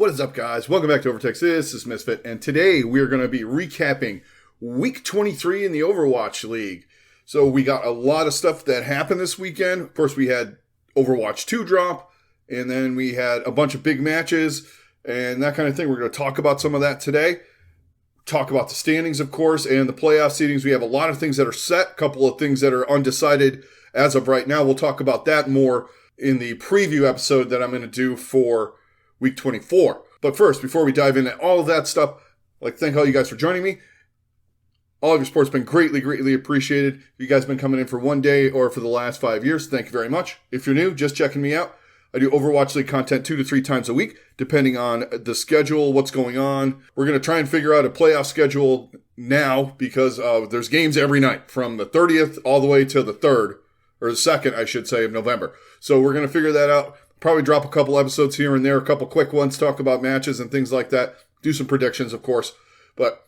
What is up, guys? Welcome back to OverTakes. This is Misfit, and today we are going to be recapping Week 23 in the Overwatch League. So we got a lot of stuff that happened this weekend. Of course, we had Overwatch 2 drop, and then we had a bunch of big matches and that kind of thing. We're going to talk about some of that today. Talk about the standings, of course, and the playoff seedings. We have a lot of things that are set, a couple of things that are undecided as of right now. We'll talk about that more in the preview episode that I'm going to do for Week 24. But first, before we dive into all of that stuff, I'd like to thank all you guys for joining me. All of your support's been greatly appreciated. If you guys have been coming in for one day or for the last 5 years, thank you very much. If you're new, just checking me out, I do Overwatch League content 2 to 3 times a week, depending on the schedule, what's going on. We're going to try and figure out a playoff schedule now because there's games every night from the 30th all the way to the 3rd, or the 2nd, I should say, of November. So we're going to figure that out. Probably drop a couple episodes here and there, a couple quick ones, talk about matches and things like that. Do some predictions, of course. But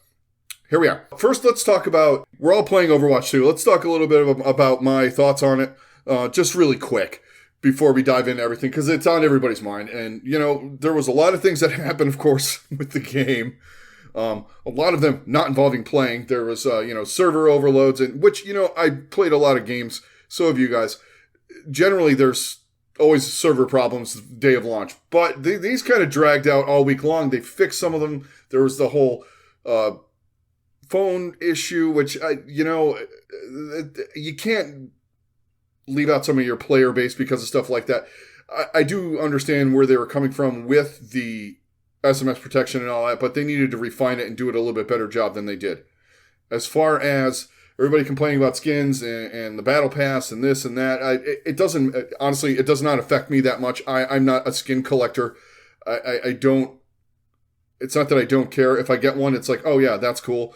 here we are. First, let's talk about, we're all playing Overwatch 2. Let's talk a little bit about my thoughts on it, just really quick before we dive into everything, because it's on everybody's mind. And, you know, there was a lot of things that happened, of course, with the game. A lot of them not involving playing. There was, server overloads, and which, I played a lot of games. So have you guys. Generally, there's always server problems the day of launch. But these kind of dragged out all week long. They fixed some of them. There was the whole phone issue, which, you can't leave out some of your player base because of stuff like that. I do understand where they were coming from with the SMS protection and all that, but they needed to refine it and do it a little bit better job than they did. As far as everybody complaining about skins and the battle pass and this and that, it doesn't, honestly, it does not affect me that much. I'm not a skin collector. I don't, it's not that I don't care. If I get one, it's like, oh yeah, that's cool.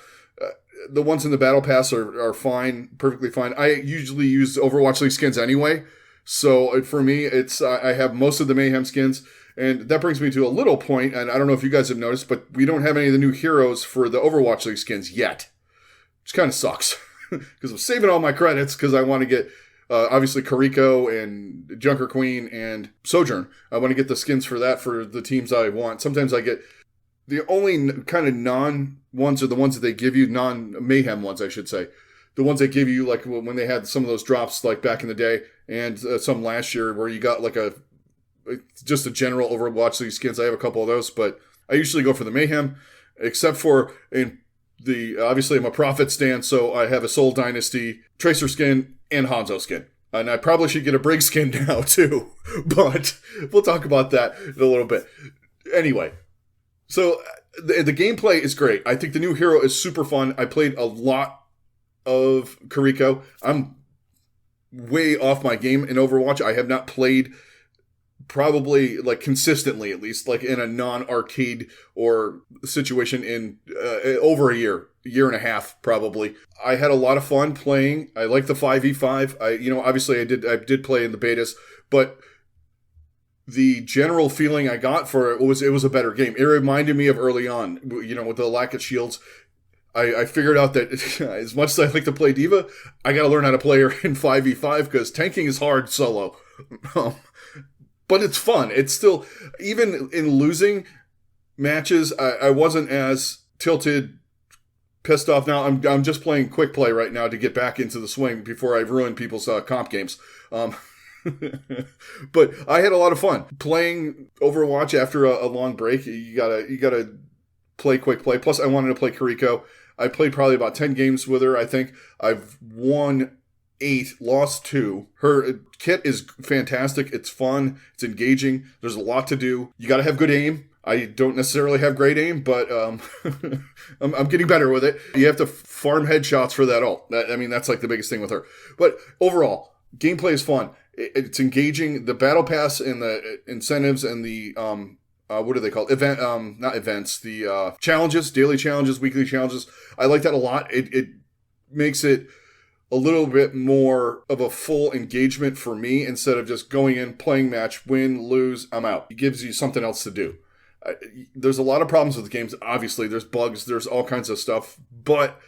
The ones in the battle pass are fine, perfectly fine. I usually use Overwatch League skins anyway. So for me, it's, I have most of the Mayhem skins. And that brings me to a little point, and I don't know if you guys have noticed, but we don't have any of the new heroes for the Overwatch League skins yet. Which kind of sucks. Because I'm saving all my credits because I want to get, obviously, Kariko and Junker Queen and Sojourn. I want to get the skins for that for the teams I want. Sometimes I get the only kind of non-ones are the ones that they give you, non-Mayhem ones, I should say. The ones they give you, like when they had some of those drops like back in the day and some last year where you got like just a general Overwatch League skins. I have a couple of those, but I usually go for the Mayhem, except for obviously I'm a Prophet stan, so I have a Soul Dynasty Tracer skin and Hanzo skin. And I probably should get a Brig skin now too, but we'll talk about that in a little bit. Anyway, so the gameplay is great. I think the new hero is super fun. I played a lot of Kariko. I'm way off my game in Overwatch. I have not played probably like consistently, at least like in a non-arcade or situation in over a year and a half, probably. I had a lot of fun playing. I like the 5v5. Obviously I did play in the betas, but the general feeling I got for it was a better game. It reminded me of early on, with the lack of shields. I figured out that as much as I like to play D.Va, I got to learn how to play her in 5v5 because tanking is hard solo. But it's fun. It's still, even in losing matches, I wasn't as tilted, pissed off. Now I'm just playing quick play right now to get back into the swing before I ruin people's comp games. But I had a lot of fun playing Overwatch after a long break. You gotta play quick play. Plus, I wanted to play Kariko. I played probably about 10 games with her. I think I've won 8, lost 2. Her kit is fantastic. It's fun. It's engaging. There's a lot to do. You got to have good aim. I don't necessarily have great aim, but I'm getting better with it. You have to farm headshots for that ult. That's like the biggest thing with her. But overall, gameplay is fun. It's engaging. The battle pass and the incentives and the what are they called? Not events. The challenges, daily challenges, weekly challenges. I like that a lot. It makes it a little bit more of a full engagement for me instead of just going in, playing match, win, lose, I'm out. It gives you something else to do. There's a lot of problems with the games. Obviously, there's bugs, there's all kinds of stuff, but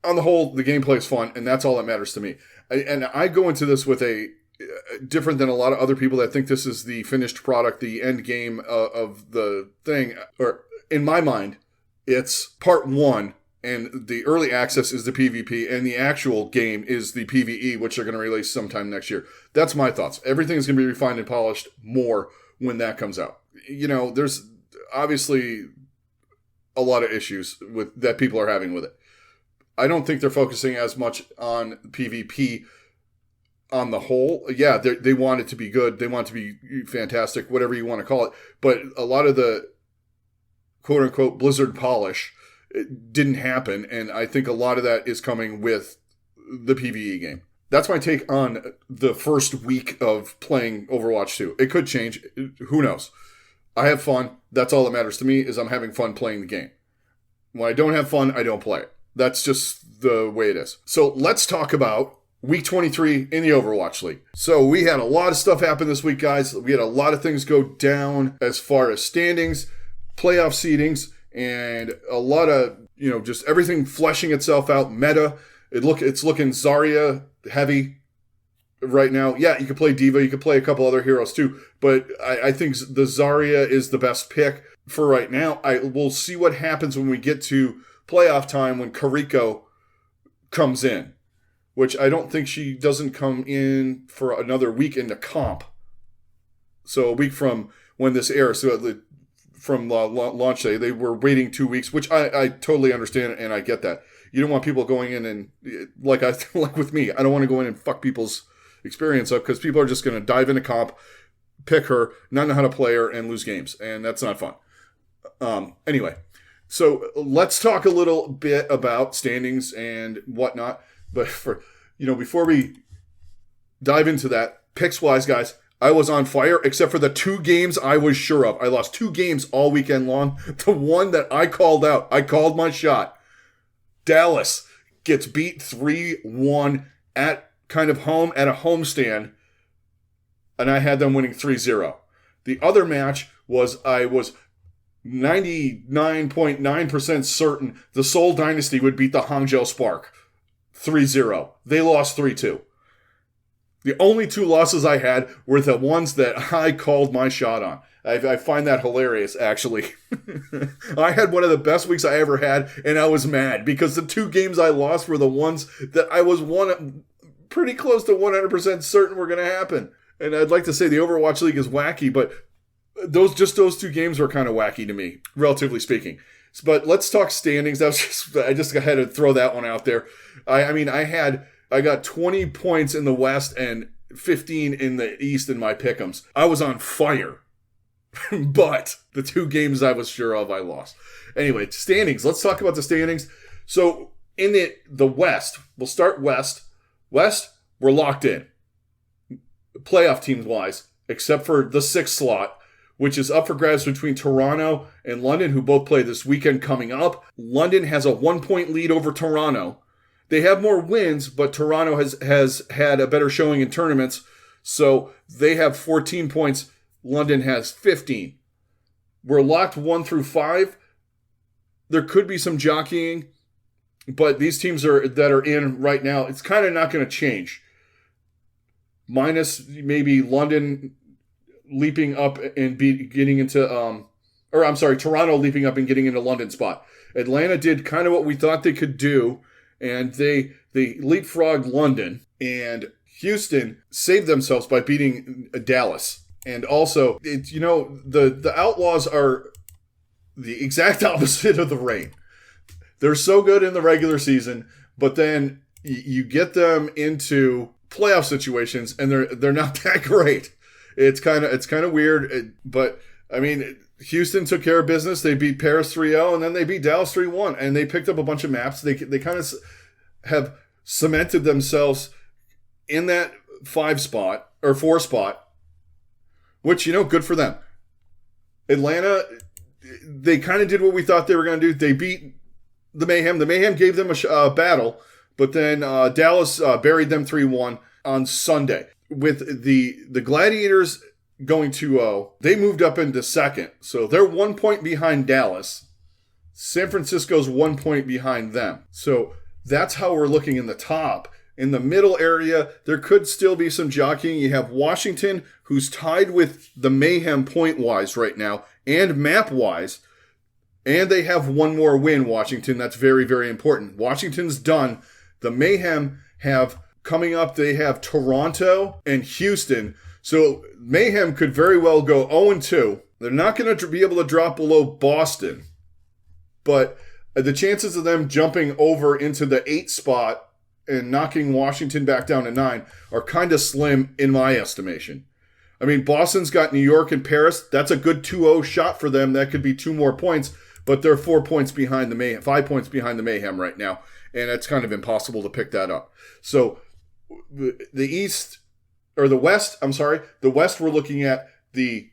on the whole, the gameplay is fun, and that's all that matters to me. And I go into this with different than a lot of other people that think this is the finished product, the end game of the thing. Or in my mind, it's part one, and the early access is the PvP, and the actual game is the PvE, which they're going to release sometime next year. That's my thoughts. Everything is going to be refined and polished more when that comes out. There's obviously a lot of issues that people are having with it. I don't think they're focusing as much on PvP on the whole. Yeah, they want it to be good. They want it to be fantastic, whatever you want to call it. But a lot of the quote-unquote Blizzard polish, it didn't happen, and I think a lot of that is coming with the PvE game. That's my take on the first week of playing Overwatch 2. It could change. Who knows? I have fun. That's all that matters to me, is I'm having fun playing the game. When I don't have fun, I don't play it. That's just the way it is. So let's talk about Week 23 in the Overwatch League. So we had a lot of stuff happen this week, guys. We had a lot of things go down as far as standings, playoff seedings, and a lot of, just everything fleshing itself out. Meta, it's looking Zarya heavy right now. Yeah, you could play D.Va, you could play a couple other heroes too, but I think the Zarya is the best pick for right now. We'll see what happens when we get to playoff time when Kariko comes in, which I don't think she doesn't come in for another week into comp. So a week from when this airs, so from launch day, they were waiting 2 weeks, which I totally understand, and I get that. You don't want people going in and, like with me, I don't want to go in and fuck people's experience up, because people are just going to dive into comp, pick her, not know how to play her, and lose games, and that's not fun. Anyway, so let's talk a little bit about standings and whatnot. But before we dive into that, picks-wise, guys, I was on fire, except for the 2 games I was sure of. I lost 2 games all weekend long. The one that I called out, I called my shot. Dallas gets beat 3-1 at kind of home, at a homestand, and I had them winning 3-0. The other match was, I was 99.9% certain the Seoul Dynasty would beat the Hangzhou Spark 3-0. They lost 3-2. The only 2 losses I had were the ones that I called my shot on. I find that hilarious, actually. I had one of the best weeks I ever had, and I was mad because the 2 games I lost were the ones that I was pretty close to 100% certain were going to happen. And I'd like to say the Overwatch League is wacky, but those 2 games were kind of wacky to me, relatively speaking. But let's talk standings. I just had to throw that one out there. I got 20 points in the West and 15 in the East in my pick'ems. I was on fire. But the 2 games I was sure of, I lost. Anyway, standings. Let's talk about the standings. So in the West, we'll start West. West, we're locked in. Playoff teams-wise, except for the 6th slot, which is up for grabs between Toronto and London, who both play this weekend coming up. London has a 1-point lead over Toronto. They have more wins, but Toronto has had a better showing in tournaments, so they have 14 points. London has 15. We're locked 1 through 5. There could be some jockeying, but these teams that are in right now, it's kind of not going to change. Minus maybe London leaping up and getting into, Toronto leaping up and getting into London spot. Atlanta did kind of what we thought they could do, and they leapfrogged London, and Houston saved themselves by beating Dallas. And also, the Outlaws are the exact opposite of the Reign. They're so good in the regular season, but then you get them into playoff situations, and they're not that great. It's kind of weird, but I mean, Houston took care of business. They beat Paris 3-0, and then they beat Dallas 3-1, and they picked up a bunch of maps. They kind of have cemented themselves in that 4 spot. Which, good for them. Atlanta, they kind of did what we thought they were going to do. They beat the Mayhem. The Mayhem gave them a battle, but then Dallas buried them 3-1 on Sunday. With the Gladiators going 2-0, they moved up into 2nd. So they're 1 point behind Dallas. San Francisco's 1 point behind them. So that's how we're looking in the top. In the middle area, there could still be some jockeying. You have Washington, who's tied with the Mayhem point-wise right now, and map-wise. And they have one more win, Washington. That's very, very important. Washington's done. The Mayhem have, coming up, they have Toronto and Houston. So Mayhem could very well go 0-2. They're not going to be able to drop below Boston. But the chances of them jumping over into the 8th spot and knocking Washington back down to 9 are kind of slim in my estimation. I mean, Boston's got New York and Paris. That's a good 2-0 shot for them. That could be 2 more points, but they're 4 points behind the Mayhem, 5 points behind the Mayhem right now, and it's kind of impossible to pick that up. So the West, we're looking at the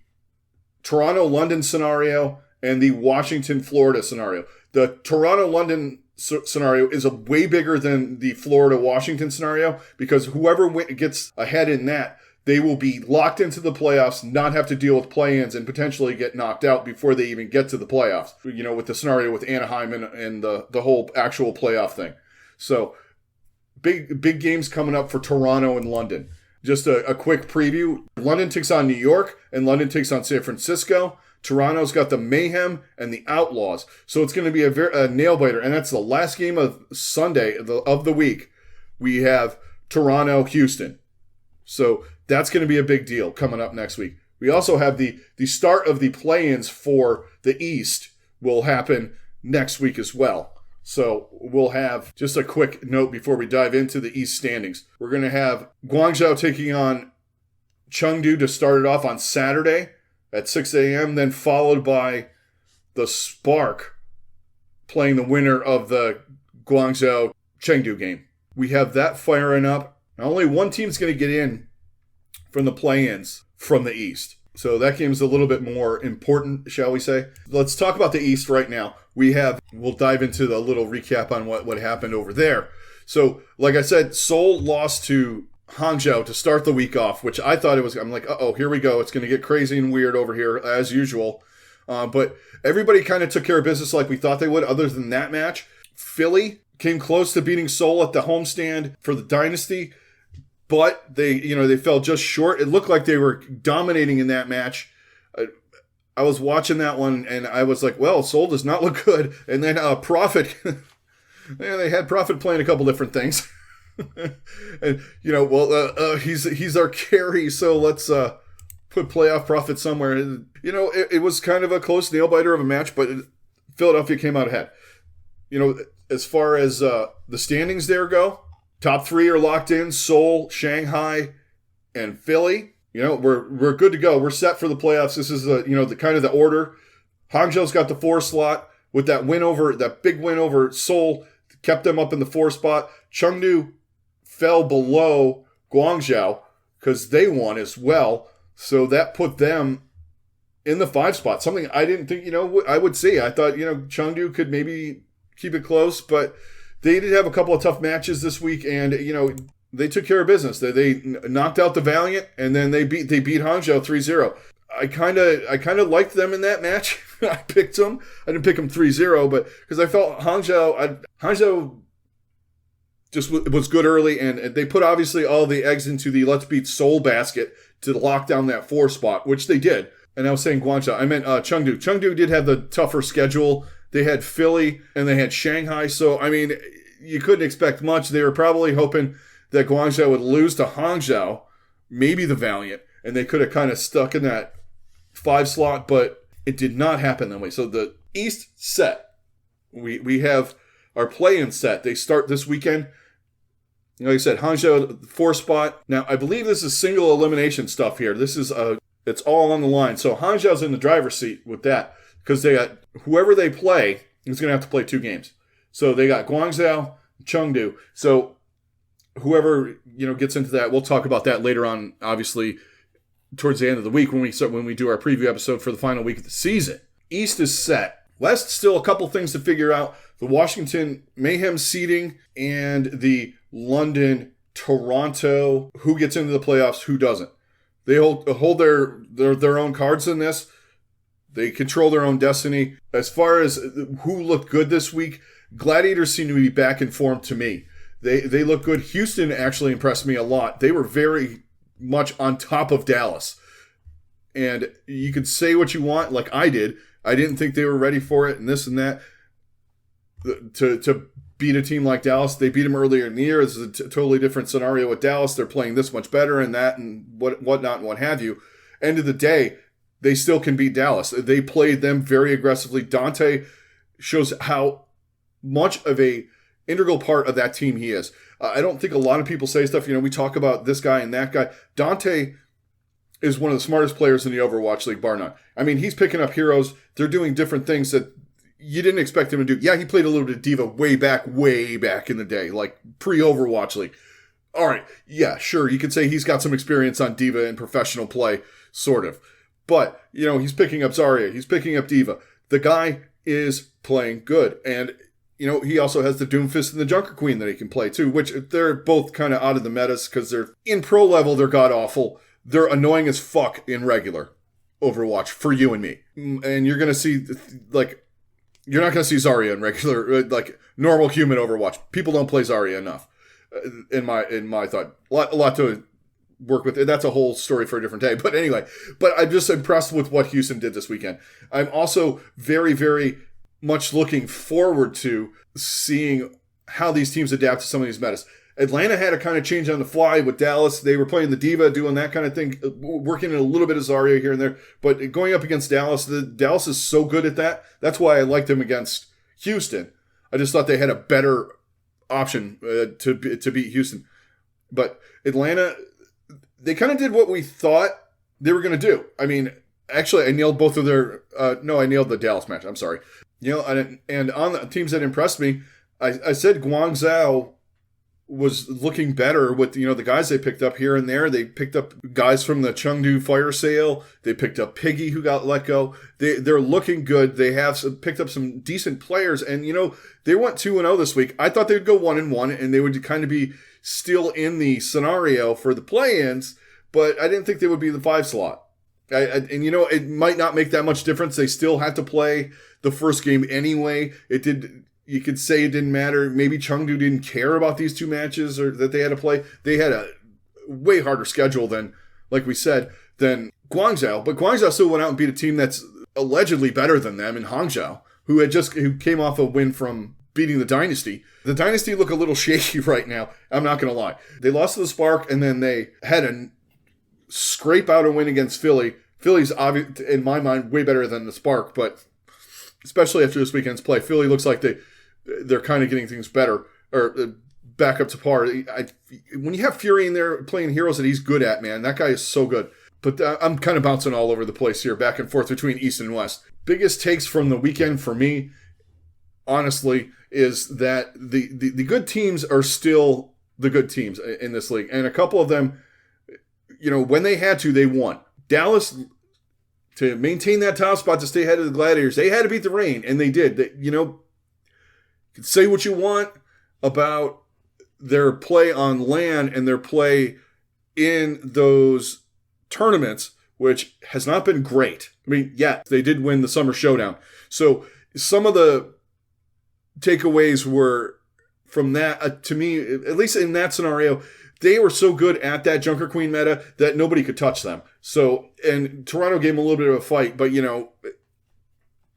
Toronto-London scenario and the Washington-Florida scenario. The Toronto-London scenario is a way bigger than the Florida-Washington scenario because whoever gets ahead in that, they will be locked into the playoffs, not have to deal with play-ins, and potentially get knocked out before they even get to the playoffs, you know, with the scenario with Anaheim and the whole actual playoff thing. So big games coming up for Toronto and London. Just a quick preview. London takes on New York, and London takes on San Francisco. Toronto's got the Mayhem and the Outlaws. So it's going to be a nail-biter. And that's the last game of Sunday of the week. We have Toronto-Houston. So that's going to be a big deal coming up next week. We also have the start of the play-ins for the East will happen next week as well. So we'll have just a quick note before we dive into the East standings. We're going to have Guangzhou taking on Chengdu to start it off on Saturday at 6 a.m., then followed by the Spark playing the winner of the Guangzhou-Chengdu game. We have that firing up. Now, only one team's going to get in from the play-ins from the East. So that game's a little bit more important, shall we say. Let's talk about the East right now. We'll dive into the little recap on what happened over there. So, like I said, Seoul lost to Hangzhou to start the week off, which I thought it was, I'm like, here we go. It's going to get crazy and weird over here, as usual. But everybody kind of took care of business like we thought they would, other than that match. Philly came close to beating Seoul at the homestand for the Dynasty, but they fell just short. It looked like they were dominating in that match. I was watching that one, and I was like, well, Seoul does not look good. And then Prophet, they had Prophet playing a couple different things. And, he's our carry, so let's put playoff Prophet somewhere. It was kind of a close nail-biter of a match, but Philadelphia came out ahead. As far as the standings there go, top 3 are locked in: Seoul, Shanghai, and Philly. We're good to go. We're set for the playoffs. This is the kind of the order. Hangzhou's got the 4 slot with that big win over Seoul, kept them up in the 4 spot. Chengdu fell below Guangzhou because they won as well. So that put them in the 5 spot. Something I didn't think, I would see. I thought, Chengdu could maybe keep it close, but they did have a couple of tough matches this week, and they took care of business. They knocked out the Valiant, and then they beat Hangzhou 3-0. I kind of liked them in that match. I picked them. I didn't pick them 3-0, but because I felt Hangzhou just was good early, and they put obviously all the eggs into the let's beat Seoul basket to lock down that 4 spot, which they did. And I was saying Guangzhou. I meant Chengdu. Chengdu did have the tougher schedule. They had Philly, and they had Shanghai. So, I mean, you couldn't expect much. They were probably hoping that Guangzhou would lose to Hangzhou, maybe the Valiant, and they could have kind of stuck in that 5 slot, but it did not happen that way. So the East set. We have our play-in set. They start this weekend. Like I said, Hangzhou, 4 spot. Now, I believe this is single elimination stuff here. This is it's all on the line. So Hangzhou's in the driver's seat with that because they got whoever they play is going to have to play 2 games. So they got Guangzhou, Chengdu. So whoever gets into that, we'll talk about that later on, obviously, towards the end of the week when we do our preview episode for the final week of the season. East is set. West, still a couple things to figure out. The Washington Mayhem seeding and the London Toronto, who gets into the playoffs, who doesn't. They hold their own cards in this. They control their own destiny. As far as who looked good this week, Gladiators seem to be back in form to me. They look good. Houston actually impressed me a lot. They were very much on top of Dallas. And you could say what you want, like I did. I didn't think they were ready for it and this and that. To beat a team like Dallas, they beat them earlier in the year. This is a totally different scenario with Dallas. They're playing this much better and that and whatnot and what have you. End of the day, they still can beat Dallas. They played them very aggressively. Dante shows how much of a integral part of that team he is. I don't think a lot of people say stuff, we talk about this guy and that guy. Dante is one of the smartest players in the Overwatch League, bar none. I mean, he's picking up heroes. They're doing different things that you didn't expect him to do. Yeah, he played a little bit of D.Va way back in the day, like pre-Overwatch League. All right, yeah, sure, you could say he's got some experience on D.Va in professional play, sort of. But, he's picking up Zarya. He's picking up D.Va. The guy is playing good. And, he also has the Doomfist and the Junker Queen that he can play too, which they're both kind of out of the metas because they're in pro level, they're god-awful. They're annoying as fuck in regular Overwatch for you and me. And you're going to see, you're not going to see Zarya in regular, normal human Overwatch. People don't play Zarya enough, in my thought. A lot to work with. That's a whole story for a different day. But anyway, I'm just impressed with what Houston did this weekend. I'm also very, very much looking forward to seeing how these teams adapt to some of these metas. Atlanta had to kind of change on the fly with Dallas. They were playing the D.Va, doing that kind of thing, working in a little bit of Zarya here and there. But going up against Dallas, Dallas is so good at that. That's why I liked them against Houston. I just thought they had a better option to beat Houston. But Atlanta, they kind of did what we thought they were going to do. I mean, actually, I nailed both of their... I nailed the Dallas match. I'm sorry. And on the teams that impressed me, I said Guangzhou was looking better with, the guys they picked up here and there. They picked up guys from the Chengdu fire sale. They picked up Piggy, who got let go. They're looking good. They have picked up some decent players. And, they went 2-0 this week. I thought they'd go 1-1, and they would kind of be still in the scenario for the play-ins, but I didn't think they would be the 5 slot. It might not make that much difference. They still had to play the first game anyway. You could say it didn't matter. Maybe Chengdu didn't care about these two matches or that they had to play. They had a way harder schedule than Guangzhou. But Guangzhou still went out and beat a team that's allegedly better than them in Hangzhou, who came off a win from beating the Dynasty. The Dynasty look a little shaky right now. I'm not going to lie. They lost to the Spark, and then they had a scrape out a win against Philly. Philly's, in my mind, way better than the Spark, but especially after this weekend's play, Philly looks like they're kind of getting things better, or back up to par. When you have Fury in there playing heroes that he's good at, man, that guy is so good. But I'm kind of bouncing all over the place here, back and forth between East and West. Biggest takes from the weekend for me, honestly, is that the good teams are still the good teams in this league. And a couple of them, when they had to, they won. Dallas, to maintain that top spot, to stay ahead of the Gladiators, they had to beat the Reign, and they did. You can say what you want about their play on LAN and their play in those tournaments, which has not been great. I mean, yeah, they did win the Summer Showdown. So some of the takeaways were from that, to me, at least in that scenario, they were so good at that Junker Queen meta that nobody could touch them. So, and Toronto gave them a little bit of a fight, but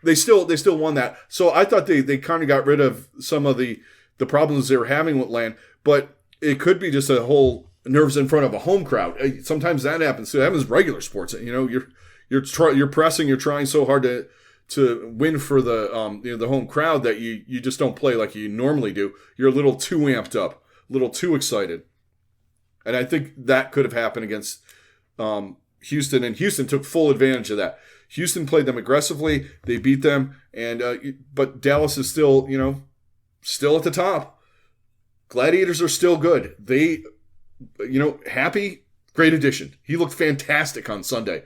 they still won that. So I thought they kind of got rid of some of the problems they were having with LAN, but it could be just a whole nerves in front of a home crowd. Sometimes that happens. So that happens in regular sports. You're pressing, you're trying so hard to win for the the home crowd that you just don't play like you normally do. You're a little too amped up, a little too excited. And I think that could have happened against Houston, and Houston took full advantage of that. Houston played them aggressively. They beat them, but Dallas is still at the top. Gladiators are still good. They, Happy, great addition. He looked fantastic on Sunday.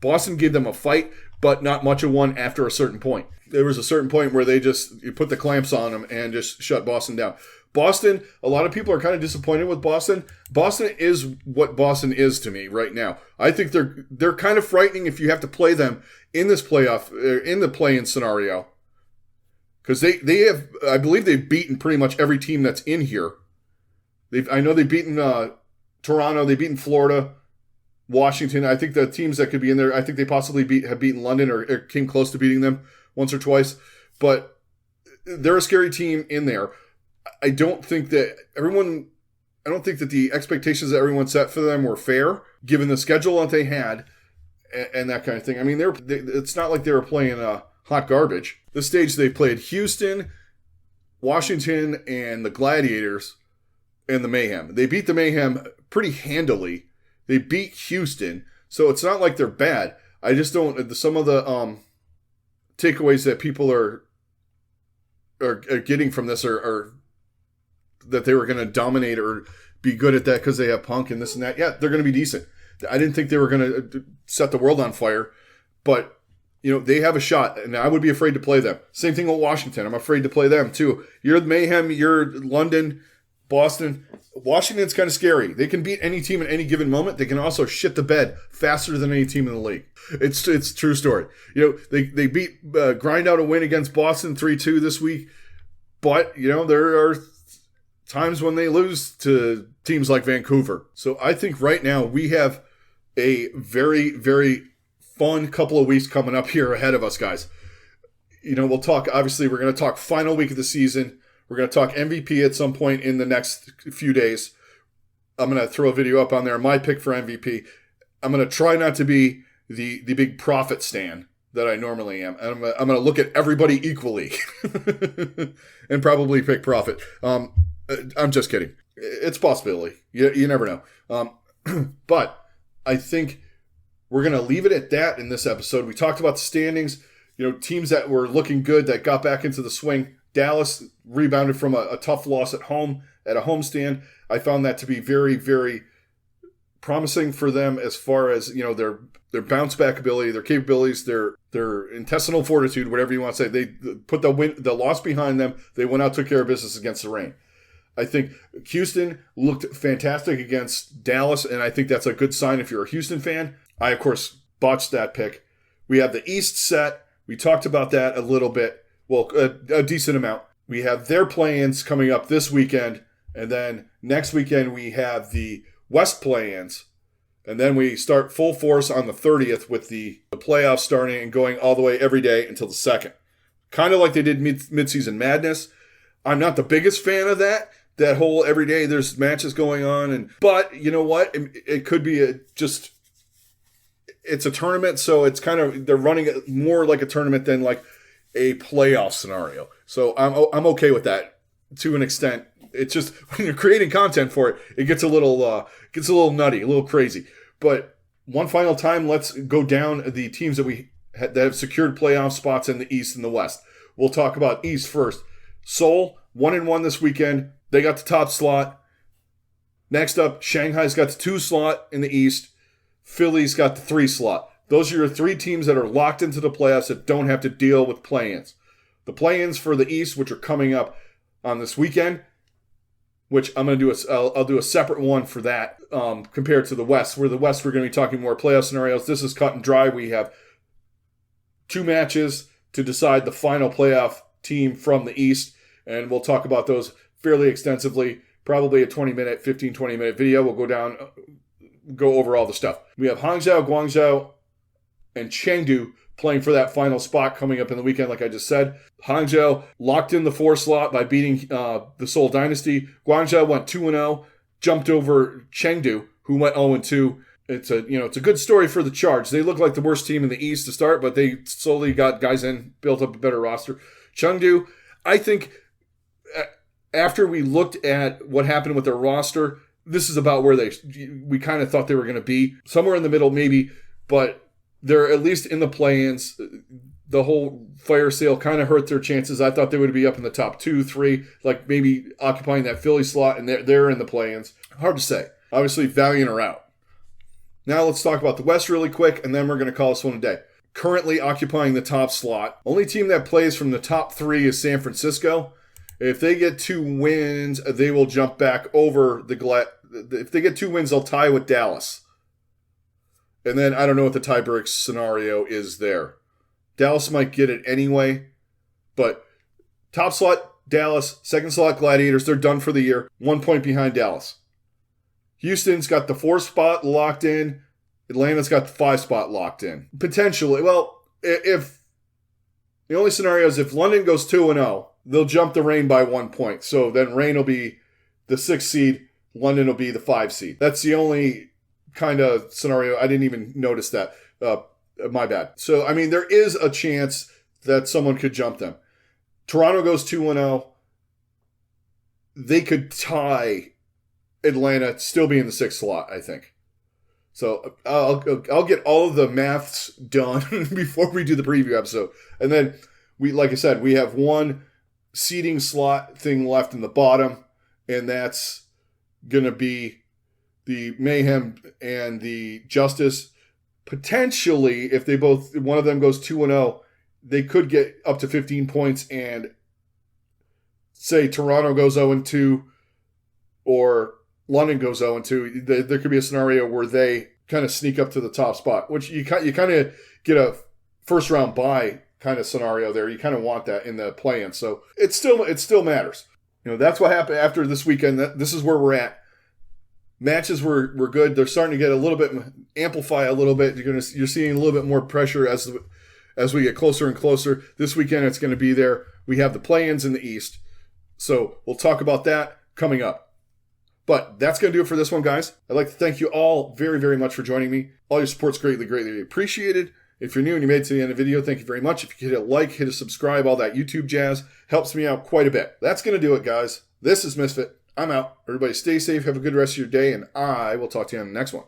Boston gave them a fight, but not much of one after a certain point. There was a certain point where you put the clamps on them and just shut Boston down. Boston, a lot of people are kind of disappointed with Boston. Boston is what Boston is to me right now. I think they're kind of frightening if you have to play them in this playoff, in the play-in scenario. Because they have, I believe they've beaten pretty much every team that's in here I know they've beaten Toronto, they've beaten Florida, Washington. I think the teams that could be in there, I think they possibly have beaten London or came close to beating them once or twice. But they're a scary team in there. I don't think that the expectations that everyone set for them were fair, given the schedule that they had and that kind of thing. I mean, it's not like they were playing hot garbage. This stage they played Houston, Washington, and the Gladiators and the Mayhem. They beat the Mayhem pretty handily. They beat Houston, so it's not like they're bad. I just don't. Some of the takeaways that people are getting from this are that they were going to dominate or be good at that because they have Punk and this and that. Yeah, they're going to be decent. I didn't think they were going to set the world on fire, but they have a shot, and I would be afraid to play them. Same thing with Washington. I'm afraid to play them too. You're the Mayhem. You're London, Boston. Washington's kind of scary. They can beat any team at any given moment. They can also shit the bed faster than any team in the league. It's true story. They beat grind out a win against Boston 3-2 this week, but there are times when they lose to teams like Vancouver. So I think right now we have a very, very fun couple of weeks coming up here ahead of us, guys. We'll talk, obviously we're going to talk final week of the season. We're going to talk MVP at some point in the next few days. I'm going to throw a video up on there, my pick for MVP. I'm going to try not to be the big profit stan that I normally am. And I'm going to look at everybody equally and probably pick profit. I'm just kidding. It's a possibility. You never know. But I think we're going to leave it at that in this episode. We talked about the standings, teams that were looking good that got back into the swing. Dallas rebounded from a tough loss at home, at a homestand. I found that to be very, very promising for them as far as, their bounce back ability, their capabilities, their intestinal fortitude, whatever you want to say. They put the loss behind them. They went out, took care of business against the Reign. I think Houston looked fantastic against Dallas, and I think that's a good sign if you're a Houston fan. I, of course, botched that pick. We have the East set. We talked about that a little bit. Well, a decent amount. We have their play-ins coming up this weekend, and then next weekend we have the West play-ins, and then we start full force on the 30th with the playoffs starting and going all the way every day until the 2nd. Kind of like they did mid-season madness. I'm not the biggest fan of that whole every day there's matches going on, but you know what? It could be it's a tournament, so it's kind of, they're running it more like a tournament than like a playoff scenario. So I'm okay with that to an extent. It's just when you're creating content for it, it gets a little nutty, a little crazy. But one final time, let's go down the teams that have secured playoff spots in the East and the West. We'll talk about East first. Seoul 1-1 this weekend. They got the top slot. Next up, Shanghai's got the 2 slot in the East. Philly's got the 3 slot. Those are your 3 teams that are locked into the playoffs that don't have to deal with play-ins. The play-ins for the East, which are coming up on this weekend, which I'm going to do I'll do a separate one for that compared to the West. Where the West, we're going to be talking more playoff scenarios. This is cut and dry. We have 2 matches to decide the final playoff team from the East, and we'll talk about those fairly extensively. Probably a 20 minute video. We'll go over all the stuff. We have Hangzhou, Guangzhou, and Chengdu playing for that final spot coming up in the weekend, like I just said. Hangzhou locked in the 4 slot by beating the Seoul Dynasty. Guangzhou went 2-0, jumped over Chengdu, who went 0-2. It's a good story for the Charge. They look like the worst team in the East to start, but they slowly got guys in, built up a better roster. Chengdu, I think, after we looked at what happened with their roster, this is about where we kind of thought they were going to be. Somewhere in the middle, maybe, but they're at least in the play-ins. The whole fire sale kind of hurt their chances. I thought they would be up in the top 2, 3, like maybe occupying that Philly slot, and they're in the play-ins. Hard to say. Obviously, Valiant are out. Now let's talk about the West really quick, and then we're going to call this one a day. Currently occupying the top slot. Only team that plays from the top 3 is San Francisco. If they get 2 wins, they will jump back over if they get 2 wins, they'll tie with Dallas. And then I don't know what the tiebreak scenario is there. Dallas might get it anyway, but top slot, Dallas, second slot Gladiators. They're done for the year. 1 point behind Dallas. Houston's got the 4 spot locked in. Atlanta's got the 5 spot locked in. Potentially. Well, if the only scenario is if London goes 2-0, they'll jump the Reign by 1 point. So then Reign will be the 6th seed. London will be the 5 seed. That's the only kind of scenario. I didn't even notice that. My bad. So, I mean, there is a chance that someone could jump them. Toronto goes 2-0. They could tie Atlanta, still be in the 6th slot, I think. So I'll get all of the maths done before we do the preview episode. And then, like I said, we have one seeding slot thing left in the bottom, and that's going to be the Mayhem and the Justice. Potentially, if one of them goes 2-0, they could get up to 15 points, and say Toronto goes 0-2 or London goes 0-2, there could be a scenario where they kind of sneak up to the top spot, which you kind of get a first round bye kind of scenario there. You kind of want that in the play-in. So it still matters. That's what happened after this weekend. This is where we're at. Matches were good. They're starting to get a little bit, amplify a little bit. You're seeing a little bit more pressure as we get closer and closer. This weekend it's going to be there. We have the play-ins in the East. So we'll talk about that coming up. But that's going to do it for this one, guys. I'd like to thank you all very, very much for joining me. All your support's greatly, greatly appreciated. If you're new and you made it to the end of the video, thank you very much. If you could hit a like, hit a subscribe, all that YouTube jazz, helps me out quite a bit. That's going to do it, guys. This is Misfit. I'm out. Everybody stay safe, have a good rest of your day, and I will talk to you on the next one.